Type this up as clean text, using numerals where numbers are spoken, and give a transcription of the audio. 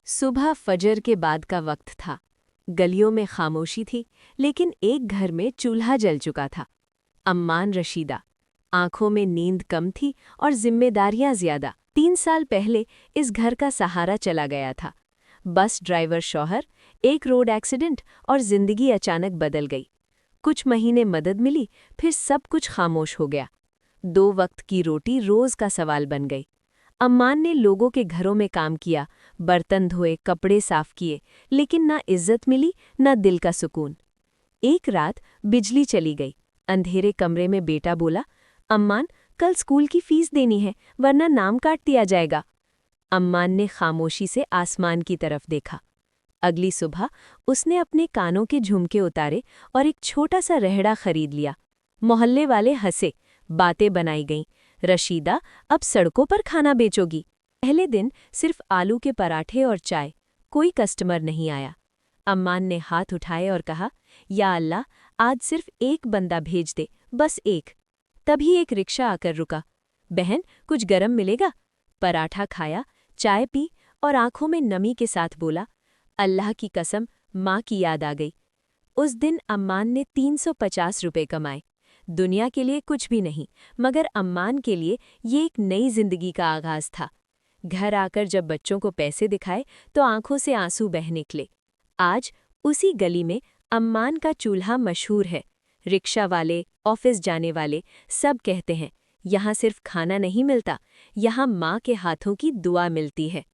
सुबह फजर के बाद का वक्त था। गलियों में खामोशी थी, लेकिन एक घर में चूल्हा जल चुका था। अम्मान रशीदा। आंखों में नींद कम थी और जिम्मेदारियां ज्यादा। 3 साल पहले इस घर का सहारा चला गया था। बस ड्राइवर शौहर, एक रोड एक्सीडेंट और जिंदगी अचानक बदल गई। कुछ महीने मदद मिली, फिर सब कुछ खामोश हो गया। 2 वक्त की रोटी रोज का सवाल बन गई। अम्मान ने लोगों के घरों में काम किया, बर्तन धोए, कपड़े साफ किए, लेकिन ना इज्जत मिली, ना दिल का सुकून। एक रात बिजली चली गई। अंधेरे कमरे में बेटा बोला, अम्मान, कल स्कूल की फीस देनी है, वरना नाम काट दिया जाएगा। अम्मान ने खामोशी से आसमान की तरफ देखा। अगली सुबह उसने अपने कानों के झुमके उतारे और एक छोटा सा रेहड़ा खरीद लिया। मोहल्ले वाले हंसे, बातें बनाई गईं। रशीदा, अब सड़कों पर खाना बेचोगी। पहले दिन सिर्फ आलू के पराठे और चाय। कोई कस्टमर नहीं आया। अम्मान ने हाथ उठाए और कहा, या अल्लाह, आज सिर्फ एक बंदा भेज दे, बस एक। तभी एक रिक्शा आकर रुका। बहन, कुछ गरम मिलेगा? पराठा खाया, चाय पी और आंखों में नमी के साथ बोला, अल्लाह की कसम, माँ की याद आ गई। उस दिन अम्मान ने 350 रुपए कमाए। दुनिया के लिए कुछ भी नहीं, मगर अम्मान के लिए ये एक नई जिंदगी का आगाज था। घर आकर जब बच्चों को पैसे दिखाए तो आंखों से आंसू बह निकले। आज उसी गली में अम्मान का चूल्हा मशहूर है। रिक्शा वाले, ऑफिस जाने वाले सब कहते हैं, यहाँ सिर्फ खाना नहीं मिलता, यहाँ माँ के हाथों की दुआ मिलती है।